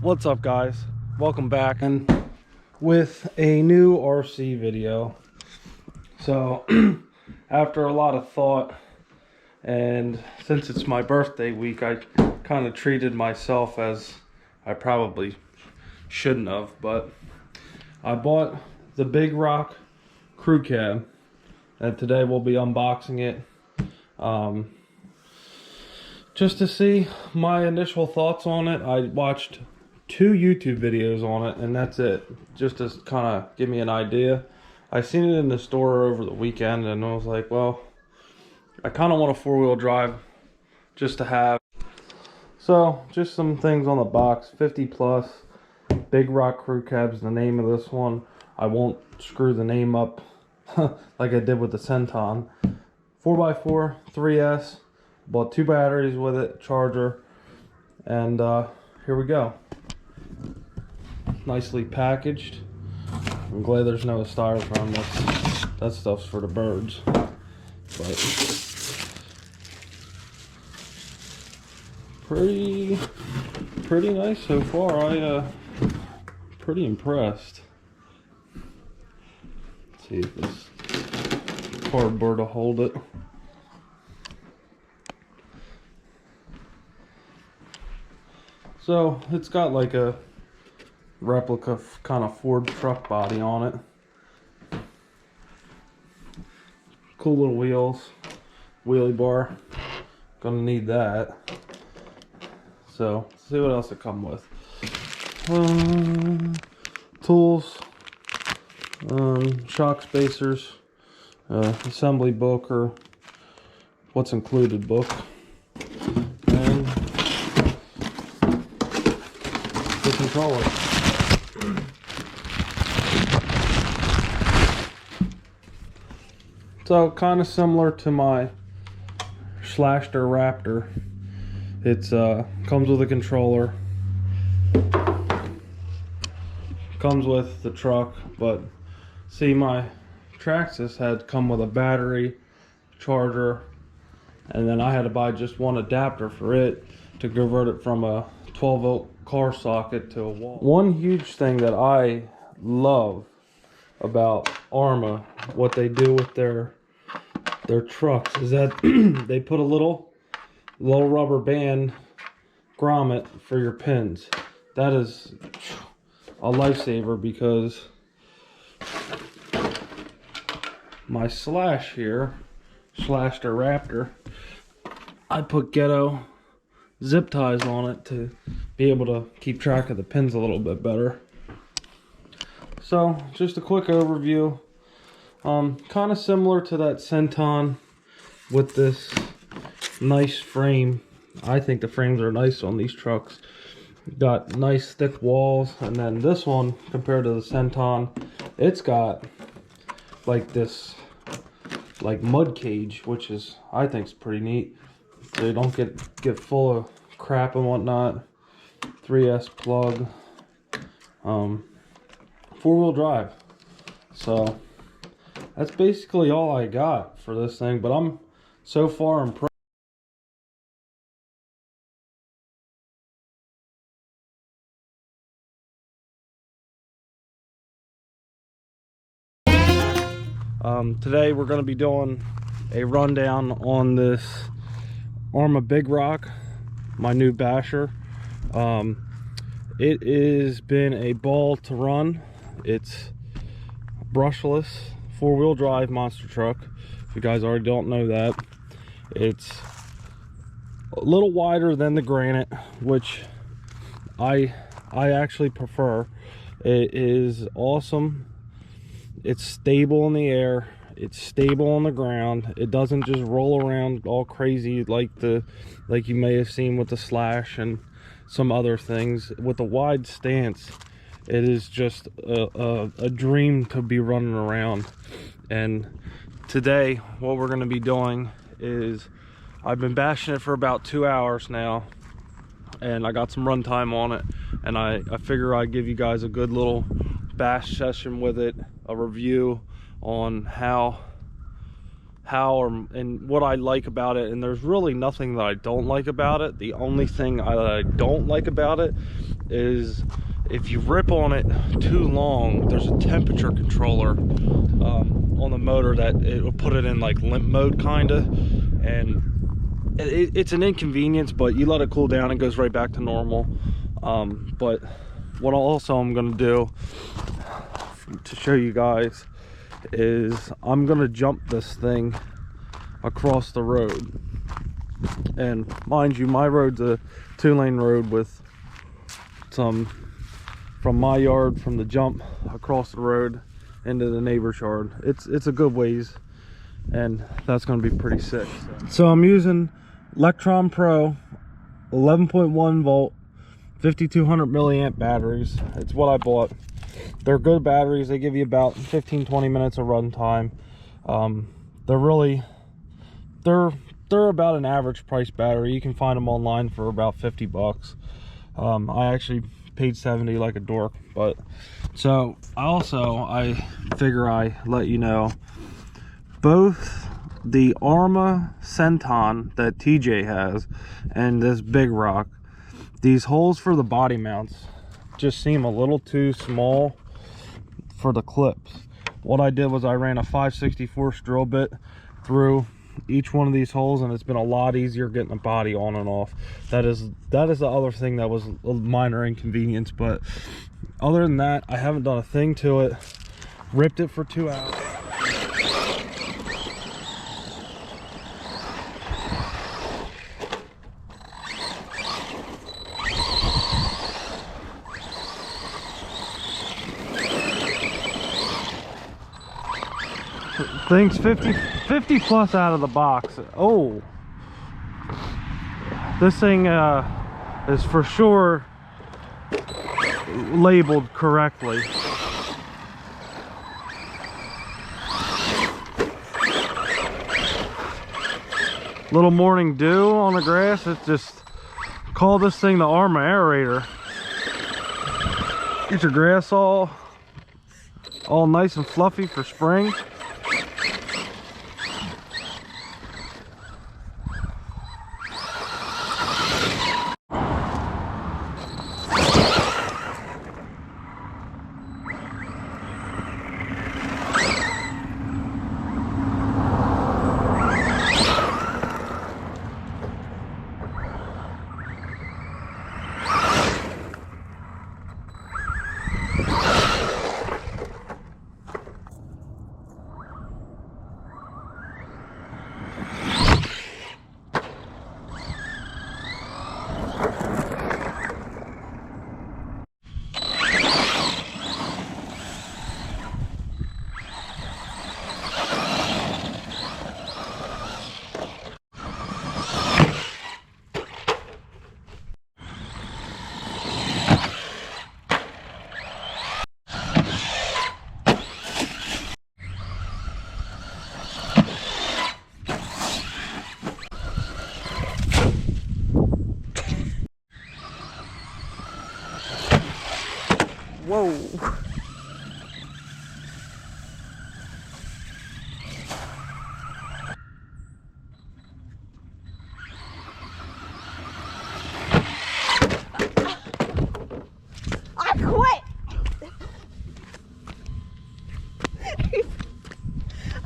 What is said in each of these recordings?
What's up, guys? Welcome back and with a new RC video. So after a lot of thought, and since it's my birthday week, I kind of treated myself as I probably shouldn't have, but I bought the Big Rock crew cab, and today we'll be unboxing it just to see my initial thoughts on it. I watched 2 YouTube videos on it, and that's it, just to kind of give me an idea. I seen it in the store over the weekend, and I was like, well, I kind of want a 4-wheel drive just to have. So just some things on the box. 50 plus Big Rock crew cab's the name of this one. I won't screw the name up like I did with the Centon. 4x4 3S. Bought 2 batteries with it, charger, and here we go. Nicely packaged. I'm glad there's no styrofoam. That stuff's for the birds. But pretty nice so far. Pretty impressed. Let's see if this cardboard will hold it. So it's got like a replica kind of Ford truck body on it. Cool little wheels, wheelie bar. Gonna need that. So let's see what else it comes with. Tools, shock spacers, assembly book, or what's included book. Controller. So kind of similar to my Slasher Raptor. It's comes with a controller, comes with the truck, but see, my Traxxas had come with a battery, charger, and then I had to buy just one adapter for it to convert it from a 12-volt car socket to a wall. One huge thing that I love about Arrma, what they do with their trucks, is that they put a little rubber band grommet for your pins. That is a lifesaver, because my Slash here, Slasher Raptor, I put ghetto zip ties on it to be able to keep track of the pins a little bit better. So just a quick overview. Kind of similar to that Centon with this nice frame. I think the frames are nice on these trucks. Got nice thick walls, and then this one, compared to the Centon, it's got like this like mud cage, which is, I think, is pretty neat. So you don't get full of crap and whatnot. 3S plug, 4-wheel drive. So that's basically all I got for this thing, but I'm so far impressed. Today we're going to be doing a rundown on this Arrma Big Rock, my new basher. It has been a ball to run. It's brushless 4-wheel drive monster truck, if you guys already don't know that. It's a little wider than the Granite, which I actually prefer. It is awesome. It's stable in the air, it's stable on the ground. It doesn't just roll around all crazy like you may have seen with the Slash and some other things. With a wide stance, it is just a dream to be running around. And today what we're going to be doing is, I've been bashing it for about 2 hours now, and I got some run time on it, and I figure I'd give you guys a good little bash session with it, a review on how and what I like about it, and there's really nothing that I don't like about it. The only thing that I don't like about it is if you rip on it too long, there's a temperature controller on the motor that it will put it in like limp mode kind of, and it's an inconvenience, but you let it cool down, it goes right back to normal. But what I'm going to do to show you guys is I'm going to jump this thing across the road. And mind you, my road's a 2-lane road with some from my yard, from the jump across the road into the neighbor's yard. It's a good ways, and that's going to be pretty sick. So I'm using Electron Pro 11.1 volt 5200 milliamp batteries. It's what I bought. They're good batteries. They give you about 15-20 minutes of run time. They're about an average price battery. You can find them online for about 50 bucks. I actually paid 70 like a dork. But so I figure I let you know, both the Arrma Centon that TJ has and this Big Rock, these holes for the body mounts just seem a little too small for the clips. What I did was I ran a 5/64 drill bit through each one of these holes, and it's been a lot easier getting the body on and off. That is the other thing that was a minor inconvenience, but other than that, I haven't done a thing to it. Ripped it for 2 hours. Thing's 50 plus out of the box. Oh, this thing is for sure labeled correctly. Little morning dew on the grass. It's just, call this thing the Arrma aerator. Get your grass all nice and fluffy for spring. Whoa. I quit.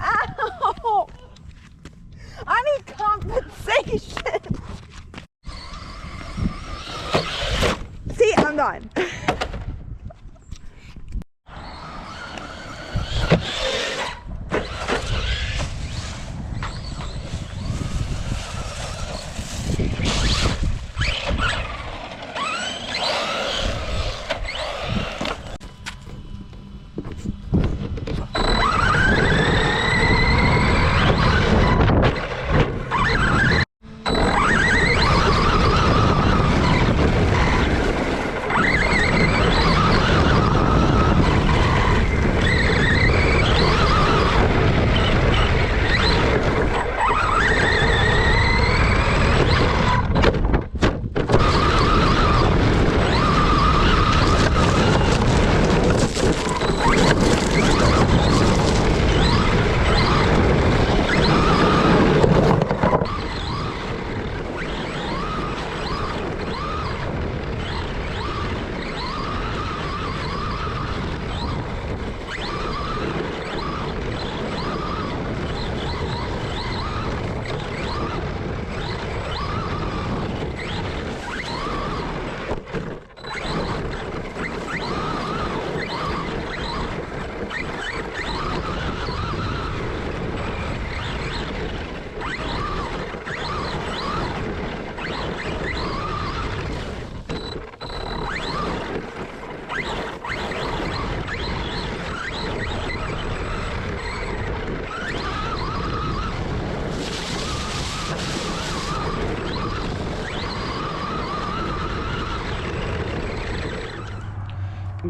Ow. I need compensation. See, I'm done.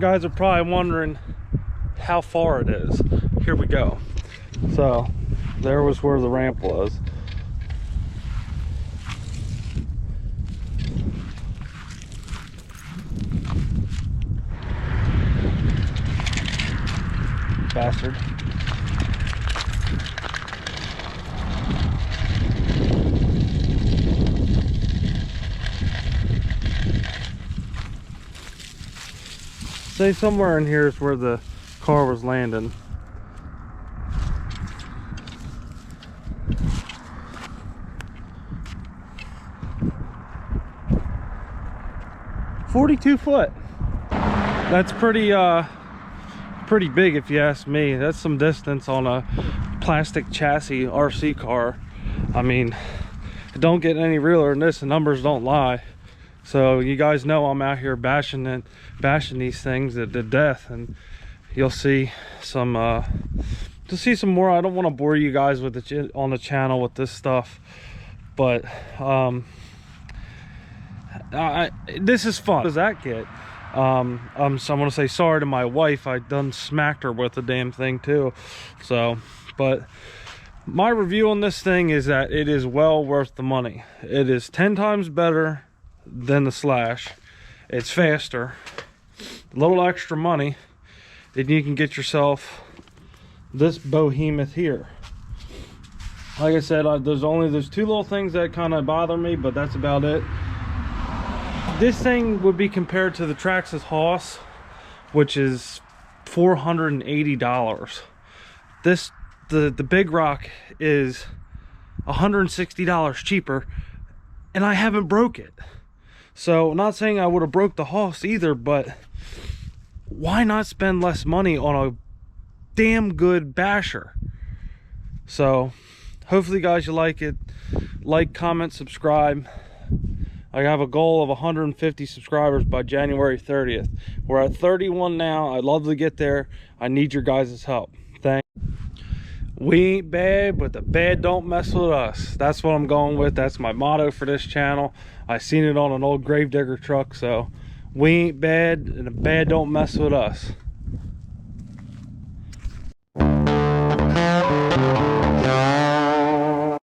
guys are probably wondering how far it is. Here we go. So there was where the ramp was. Bastard. Say somewhere in here is where the car was landing. $42. That's pretty big if you ask me. That's some distance on a plastic chassis RC car. I mean, it don't get any realer than this. The numbers don't lie. So you guys know I'm out here bashing these things to death, and you'll see some more. I don't want to bore you guys with on the channel with this stuff, but this is fun. What does that get? So I'm gonna say sorry to my wife. I done smacked her with the damn thing too. So, but my review on this thing is that it is well worth the money. It is 10 times better than the Slash. It's faster, a little extra money, and you can get yourself this behemoth here. Like I said, there's two little things that kind of bother me, but that's about it. This thing would be compared to the Traxxas Hoss, which is $480. The Big Rock is $160 cheaper, and I haven't broke it. So, not saying I would have broke the Hoss either, but why not spend less money on a damn good basher? So, hopefully guys you like it. Like, comment, subscribe. I have a goal of 150 subscribers by January 30th. We're at 31 now. I'd love to get there. I need your guys' help. Thanks. We ain't bad, but the bad don't mess with us. That's what I'm going with. That's my motto for this channel. I seen it on an old Gravedigger truck. So we ain't bad, and the bad don't mess with us.